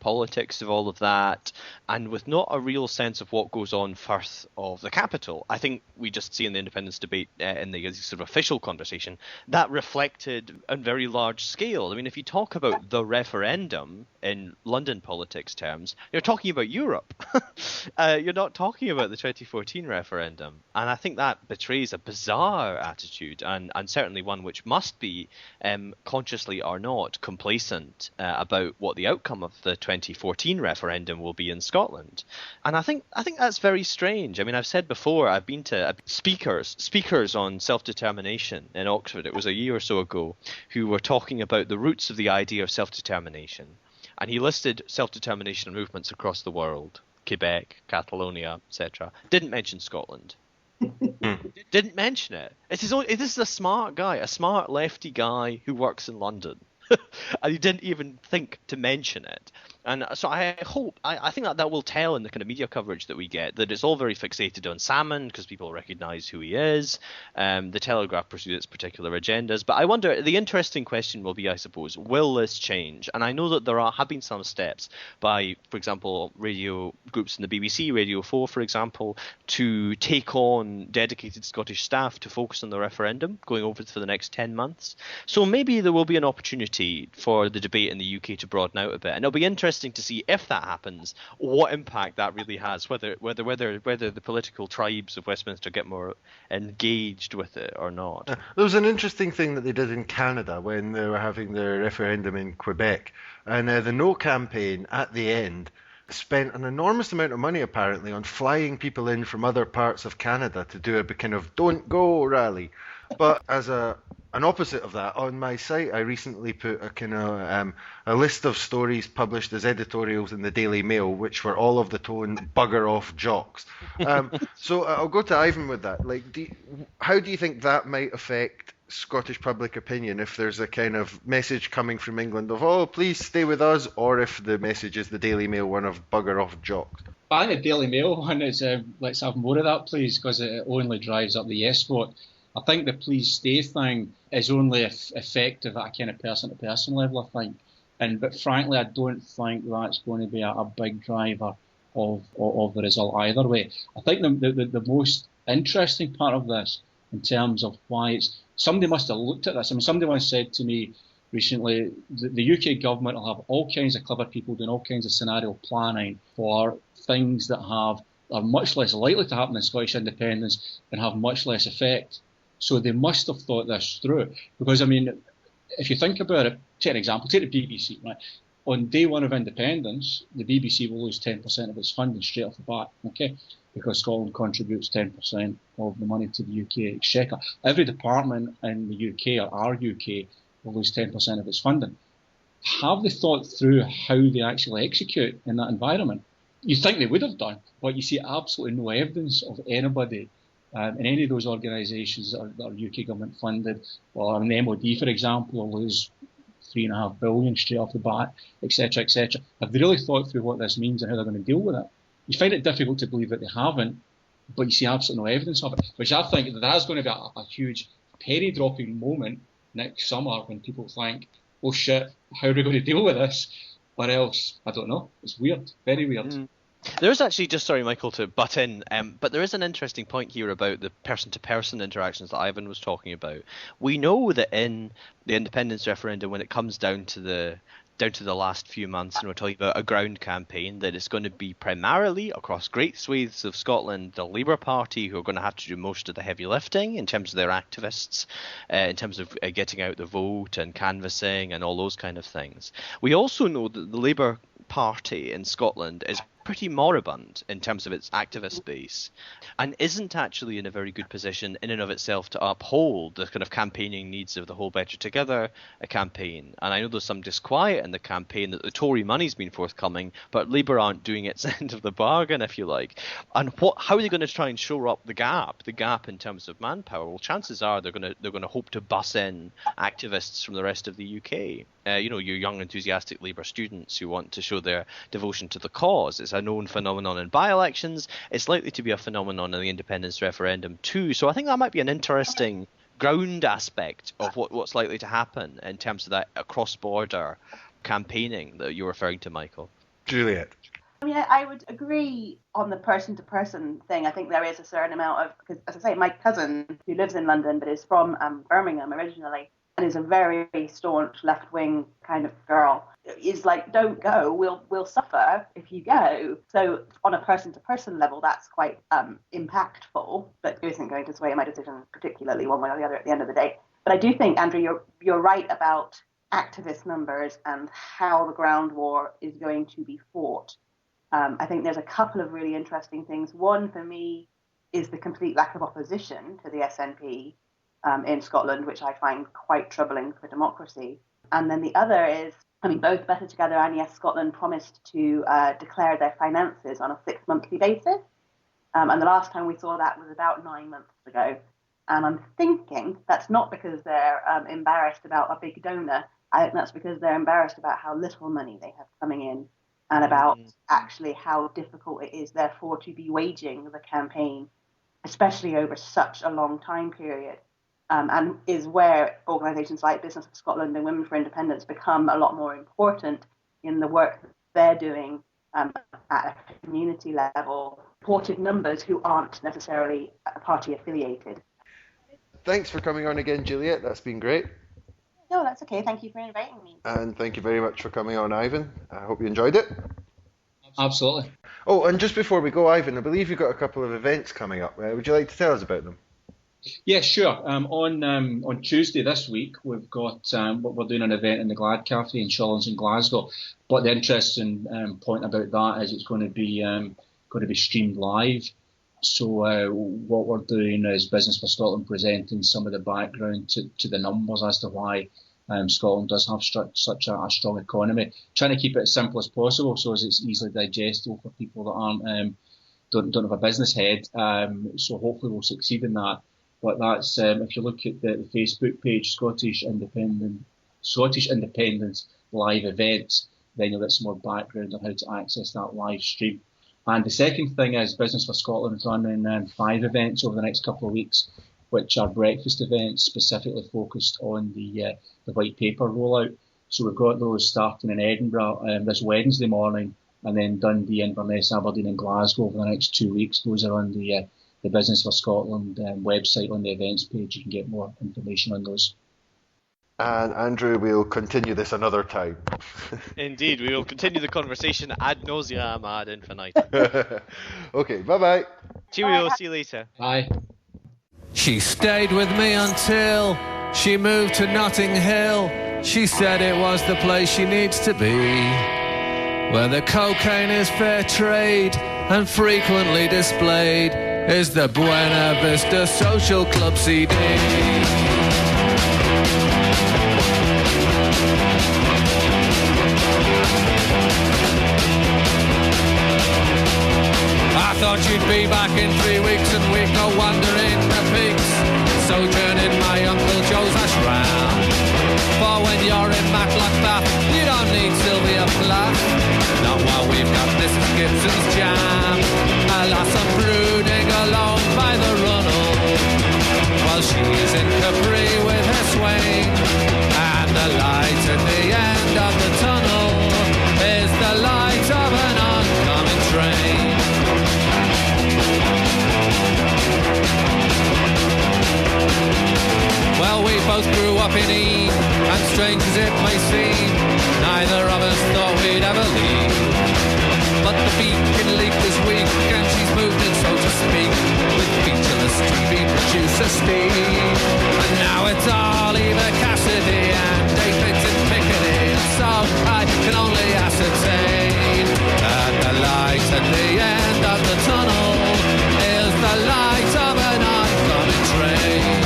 politics of all of that, and with not a real sense of what goes on first of the capital. I think we just see in the independence debate, in the sort of official conversation, that reflected on very large scale. I mean, if you talk about the referendum in London politics terms, you're talking about Europe. You're not talking about the 2014 referendum. And I think that betrays a bizarre attitude, and certainly one which must be, consciously or not, complacent about what the outcome of the 2014 referendum will be in Scotland. And I think that's very strange. I mean, I've said before, I've been to speakers on self-determination in Oxford, it was a year or so ago, who were talking about the roots of the idea of self-determination. And he listed self-determination movements across the world, Quebec, Catalonia, etc. Didn't mention Scotland. Didn't mention it. This is a smart guy, a smart lefty guy who works in London. And he didn't even think to mention it. And so I think that will tell in the kind of media coverage that we get, that it's all very fixated on Salmon because people recognise who he is. The Telegraph pursues its particular agendas. But I wonder, the interesting question will be, I suppose, will this change? And I know that there have been some steps by, for example, radio groups in the BBC, Radio 4, for example, to take on dedicated Scottish staff to focus on the referendum going over for the next 10 months. So maybe there will be an opportunity for the debate in the UK to broaden out a bit. And it'll be interesting to see if that happens, what impact that really has, whether the political tribes of Westminster get more engaged with it or not. There was an interesting thing that they did in Canada when they were having their referendum in Quebec, and the No campaign at the end spent an enormous amount of money apparently on flying people in from other parts of Canada to do a kind of "Don't Go" rally. But as an opposite of that, on my site I recently put a kind of a list of stories published as editorials in the Daily Mail, which were all of the tone "bugger off jocks." So I'll go to Ivan with that. Like, how do you think that might affect Scottish public opinion if there's a kind of message coming from England of, oh, please stay with us, or if the message is the Daily Mail one of "bugger off jocks"? I think the Daily Mail one is let's have more of that, please, because it only drives up the yes vote. I think the please stay thing is only effective at a kind of person-to-person level, I think. But frankly, I don't think that's going to be a big driver of the result either way. I think the most interesting part of this, in terms of why it's... Somebody must have looked at this. I mean, somebody once said to me recently, the UK government will have all kinds of clever people doing all kinds of scenario planning for things that are much less likely to happen in Scottish independence and have much less effect. So they must have thought this through. Because, I mean, if you think about it, take an example, take the BBC, right? On day one of independence, the BBC will lose 10% of its funding straight off the bat, okay? Because Scotland contributes 10% of the money to the UK exchequer. Every department in the UK, or our UK, will lose 10% of its funding. Have they thought through how they actually execute in that environment? You think they would have done, but you see absolutely no evidence of anybody in any of those organisations that are UK government funded, or the MOD, for example, will lose $3.5 billion straight off the bat, etc., etc. Have they really thought through what this means and how they're going to deal with it? You find it difficult to believe that they haven't, but you see absolutely no evidence of it, which I think that is going to be a huge penny-dropping moment next summer when people think, oh shit, how are we going to deal with this? Or else, I don't know. It's weird, very weird. There is actually, just sorry, Michael, to butt in, but there is an interesting point here about the person-to-person interactions that Ivan was talking about. We know that in the independence referendum, when it comes down to the last few months, and we're talking about a ground campaign, that it's going to be primarily across great swathes of Scotland, the Labour Party, who are going to have to do most of the heavy lifting in terms of their activists, in terms of getting out the vote and canvassing and all those kind of things. We also know that the Labour Party in Scotland is pretty moribund in terms of its activist base, and isn't actually in a very good position in and of itself to uphold the kind of campaigning needs of the whole Better Together campaign. And I know there's some disquiet in the campaign that the Tory money's been forthcoming, but Labour aren't doing its end of the bargain, if you like. And how are they going to try and shore up the gap in terms of manpower? Well, chances are they're going to hope to bus in activists from the rest of the UK. Your young enthusiastic Labour students who want to show their devotion to the cause. It's a known phenomenon in by-elections. It's likely to be a phenomenon in the independence referendum too. So I think that might be an interesting ground aspect of what's likely to happen in terms of that cross-border campaigning that you're referring to, Michael. Juliet. I mean, I would agree on the person-to-person thing. I think there is a certain amount of, because as I say, my cousin, who lives in London but is from Birmingham originally, and is a very staunch left-wing kind of girl, is like, don't go, we'll suffer if you go. So on a person-to-person level, that's quite impactful, but it isn't going to sway my decision particularly one way or the other at the end of the day. But I do think, Andrew, you're right about activist numbers and how the ground war is going to be fought. I think there's a couple of really interesting things. One, for me, is the complete lack of opposition to the SNP in Scotland, which I find quite troubling for democracy. And then the other is, I mean, both Better Together and Yes Scotland promised to declare their finances on a 6-monthly basis. And the last time we saw that was about 9 months ago. And I'm thinking that's not because they're embarrassed about a big donor. I think that's because they're embarrassed about how little money they have coming in, and about actually how difficult it is, therefore, to be waging the campaign, especially over such a long time period, and is where organisations like Business for Scotland and Women for Independence become a lot more important in the work that they're doing at a community level, supported numbers who aren't necessarily party affiliated. Thanks for coming on again, Juliet. That's been great. No, that's okay. Thank you for inviting me. And thank you very much for coming on, Ivan. I hope you enjoyed it. Absolutely. Oh, and just before we go, Ivan, I believe you've got a couple of events coming up. Would you like to tell us about them? Yeah, sure. On Tuesday this week, we've got we're doing an event in the Glad Cafe in Shillings in Glasgow. But the interesting point about that is it's going to be streamed live. So what we're doing is Business for Scotland presenting some of the background to the numbers as to why Scotland does have such a strong economy. Trying to keep it as simple as possible so as it's easily digestible for people that aren't don't have a business head. So hopefully we'll succeed in that. But that's if you look at the Facebook page, Scottish Independence Live Events, then you'll get some more background on how to access that live stream. And the second thing is Business for Scotland is running 5 events over the next couple of weeks, which are breakfast events specifically focused on the white paper rollout. So we've got those starting in Edinburgh this Wednesday morning, and then Dundee, Inverness, Aberdeen and Glasgow over the next 2 weeks. Those are on the Business for Scotland website on the events page. You can get more information on those. And Andrew, we'll continue this another time. Indeed, we will continue the conversation ad nauseam ad infinitum. Okay, bye-bye. Cheerio, see you later. Bye. She stayed with me until she moved to Notting Hill. She said it was the place she needs to be, where the cocaine is fair trade and frequently displayed is the Buena Vista Social Club CD. I thought you'd be back in 3 weeks and we'd go wandering the peaks, sojourning my Uncle Joe's ash round. For when you're in Matlock Bath, you don't need Sylvia Plath, not while we've got Mrs. Gibson's jam. Alas, I'm brooding alone by the runnel, while she's in Capri with her swing. And the light at the end of the tunnel is the light of an oncoming train. Well, we both grew up in Eve, and strange as it may seem, neither of us thought we'd ever leave. But the beacon leak this week, and she's moved it, so to speak, with featureless TV producer Steve. And now it's all Eva Cassidy and David and Piccadilly, and so I can only ascertain that the light at the end of the tunnel is the light of an oncoming train.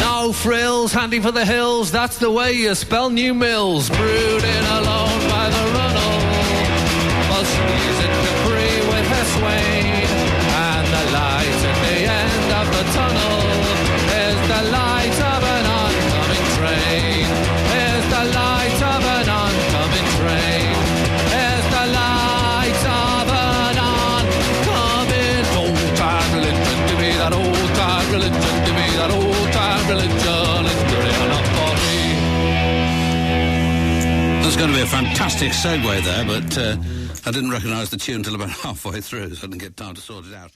No frills, handy for the hills, that's the way you spell New Mills. Brooding alone by the runnel, while she's in Capri with her swain. And the light at the end of the tunnel is the light of an oncoming train. Is the light of an oncoming train. Is the light going to be a fantastic segue there, but I didn't recognise the tune until about halfway through, so I didn't get time to sort it out.